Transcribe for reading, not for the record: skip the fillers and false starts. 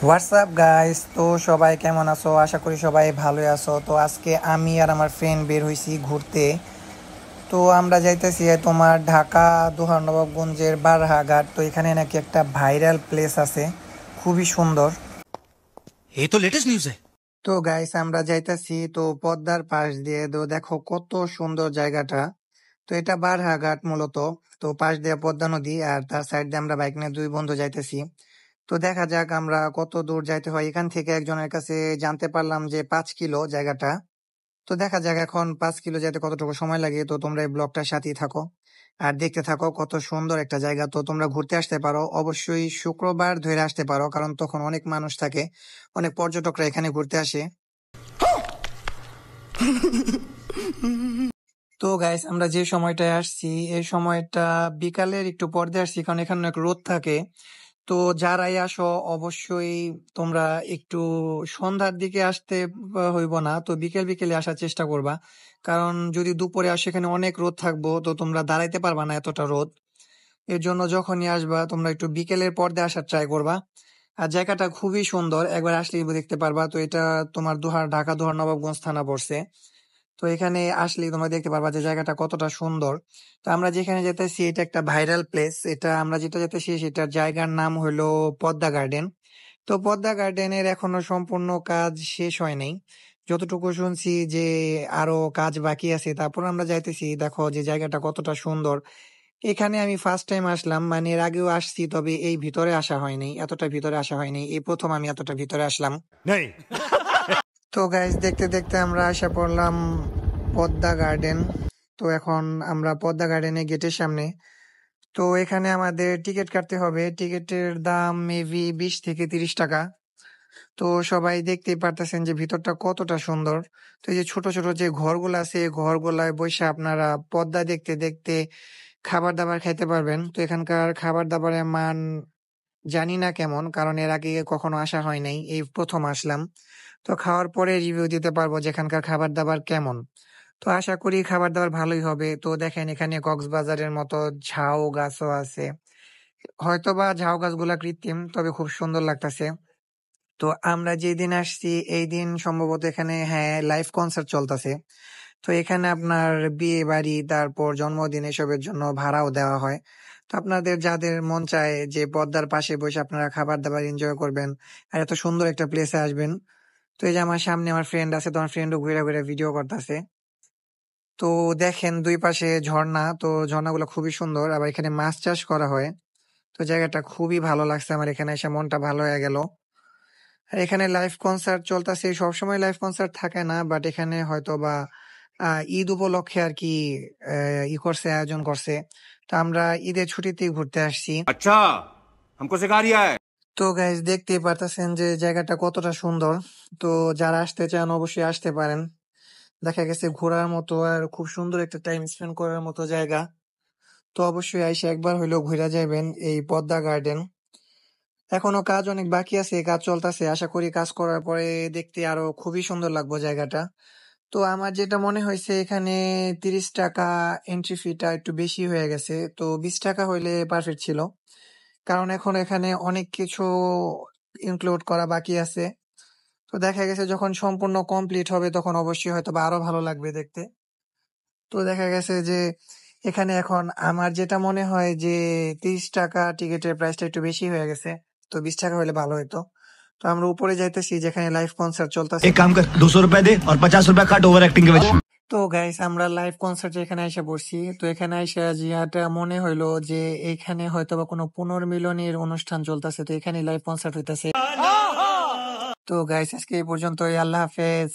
WhatsApp guys, তো সবাই কেমন আছো? আশা করি সবাই ভালোই আছো। তো আজকে আমি আর আমার ফ্রেন্ড বের হইছি ঘুরতে। তো আমরা যাইতেছি তোমার ঢাকা দোহার-নবাবগঞ্জের বারহাঘাট। তো এখানে নাকি একটা ভাইরাল প্লেস আছে, খুবই সুন্দর। ये तो लेटेस्ट न्यूज़ है। তো গাইস আমরা যাইতেছি তো পদ্মার পাশ দিয়ে। তো দেখো কত সুন্দর জায়গাটা। তো এটা বারহাঘাট মূলত। তো পাশ দিয়ে পদ্মা নদী আর তার সাইড দিয়ে আমরা বাইক নিয়ে দুই বন্ধু যাইতেছি। তো দেখা যাক আমরা কত দূর যাইতে হয়। এখান থেকে একজনের কাছে জানতে পারলাম যে 5 কিলো জায়গাটা। তো দেখা যাক এখন 5 কিলো যেতে কতটুকু সময় লাগে। তো তোমরা এই ব্লগটার সাথেই থাকো আর দেখতে থাকো, কত সুন্দর একটা জায়গা। তো তোমরা ঘুরতে আসতে পারো, অবশ্যই শুক্রবার ধরে আসতে পারো, কারণ তখন অনেক মানুষ থাকে, অনেক পর্যটকরা এখানে ঘুরতে আসে। তো গাইস আমরা যে সময়টায় আসছি এই সময়টা বিকালের একটু পর দিয়ে আসছি, কারণ এখানে অনেক রোদ থাকে। তো যারাই আসো অবশ্যই তোমরা একটু সন্ধ্যার দিকে আসতে হইব না, তো বিকেল বিকেলে আসার চেষ্টা করবা, কারণ যদি দুপুরে আসো এখানে অনেক রোদ থাকবো, তো তোমরা দাঁড়াইতে পারবা না এতটা রোদ। এর জন্য যখনই আসবা তোমরা একটু বিকেলের পর দিয়ে আসার ট্রাই করবা। আর জায়গাটা খুবই সুন্দর, একবার আসলেই দেখতে পারবা। তো এটা তোমার ঢাকা দোহার নবাবগঞ্জ থানা পড়ছে। তো এখানে আসলেই তোমরা দেখতে পারবা যে জায়গাটা কতটা সুন্দর। তো আমরা যেখানে যেতেছি এটা একটা ভাইরাল প্লেস। এটা আমরা যেটা যেতেছি সেটার জায়গার নাম হলো পদ্মা গার্ডেন। তো পদ্মা গার্ডেনের এখনো সম্পূর্ণ কাজ শেষ হয় নাই, যতটুকু শুনছি যে আরো কাজ বাকি আছে। তারপর আমরা যাইতেছি, দেখো যে জায়গাটা কতটা সুন্দর। এখানে আমি ফার্স্ট টাইম আসলাম, মানে এর আগেও আসছি, তবে এই ভিতরে আসা হয়নি, এতটা ভিতরে আসা হয়নি, এই প্রথম আমি এতটা ভিতরে আসলাম। नहीं। তো গাইজ দেখতে দেখতে আমরা আসা পড়লাম পদ্মা গার্ডেন। তো এখন আমরা পদ্মা গার্ডেনের গেটের সামনে। তো এখানে আমাদের টিকিট কাটতে হবে, টিকিটের দাম মেবি 20 থেকে 30 টাকা। তো সবাই দেখতেই পারতেছেন যে ভিতরটা কতটা সুন্দর। তো এই যে ছোট ছোট যে ঘরগুলো আছে, এই ঘরগুলায় বসে আপনারা পদ্মা দেখতে দেখতে খাবার দাবার খাইতে পারবেন। তো এখানকার খাবার দাবারের মান জানি না কেমন, কারণ এর আগে কখনো আসা হয় নাই, এই প্রথম আসলাম। তো খাওয়ার পরে রিভিউ দিতে পারবো যে এখানকার খাবার দাবার কেমন। তো আশা করি খাবার দাবার ভালোই হবে। তো দেখেন এখানে কক্সবাজারের মতো ঝাউ গাছও আছে, হয়তোবা ঝাউ গাছগুলা কৃত্রিম, তবে খুব সুন্দর লাগতেছে। তো আমরা যেদিন আসছি এই দিন সম্ভবত এখানে হ্যাঁ লাইভ কনসার্ট চলতেছে। তো এখানে আপনার বিয়ে বাড়ি তারপর জন্মদিন এসবের জন্য ভাড়াও দেওয়া হয়। তো আপনাদের যাদের মন চায় যে পদ্মার পাশে বসে আপনারা খাবার দাবার এনজয় করবেন আর এত সুন্দর একটা প্লেসে আসবেন। তো এই যে আমার সামনে আমার ফ্রেন্ড আছে, তো আমার ফ্রেন্ডও ঘুরে ঘুরে ভিডিও করতেছে। তো দেখেন দুই পাশে ঝর্ণা, তো ঝর্ণাগুলো খুবই সুন্দর, আবার এখানে মাছ চাষ করা হয়। তো জায়গাটা খুবই ভালো লাগছে আমার, এখানে এসে মনটা ভালো হয়ে গেল। আর এখানে লাইভ কনসার্ট চলতেছে, সবসময় লাইভ কনসার্ট থাকে না, বাট এখানে হয়তো বা ঈদ উপলক্ষে আর কি করছে, আয়োজন করছে। তো আমরা ঈদের ছুটিতে ঘুরতে আসছি। अच्छा, हमको सिखा रिया है। তো গাইজ দেখতেই পারতেছেন যে জায়গাটা কতটা সুন্দর। তো যারা আসতে চান অবশ্যই আসতে পারেন, দেখা গেছে ঘোরার মতো আর খুব সুন্দর একটা টাইম স্পেন্ড করার মতো জায়গা। তো অবশ্যই আইসা একবার হইলেও ঘুরে যাবেন এই পদ্মা গার্ডেন। এখনো কাজ অনেক বাকি আছে, কাজ চলতেছে, আশা করি কাজ করার পরে দেখতে আরো খুবই সুন্দর লাগবে জায়গাটা। তো আমার যেটা মনে হয়েছে এখানে 30 টাকা এন্ট্রি ফিটা একটু বেশি হয়ে গেছে, তো 20 টাকা হইলে পারফেক্ট ছিল, কারণ এখন এখানে অনেক কিছু ইনক্লুড করা বাকি আছে। তো দেখা গেছে যখন সম্পূর্ণ কমপ্লিট হবে তখন অবশ্যই হয়তো বা আরো ভালো লাগবে দেখতে। তো দেখা গেছে যে এখানে এখন আমার যেটা মনে হয় যে 30 টাকা টিকিটের প্রাইসটা একটু বেশি হয়ে গেছে, তো 20 টাকা হলে ভালো হতো। তো আমরা উপরে যাইতেছি যেখানে লাইভ কনসার্ট চলতেছে। एक काम कर 200 रुपए दे और 50 रुपए काट ओवर एक्टिंग के वजह। তো গাইস আমরা লাইভ কনসার্ট এখানে এসে বসছি। তো এখানে এসে যেটা মনে হইলো যে এখানে হয়তো বা কোনো পুনর্মিলনীর অনুষ্ঠান চলতেছে, তো এখানে লাইভ কনসার্ট হইতেছে। তো গাইস আজকে এই পর্যন্তই, আল্লাহ হাফেজ।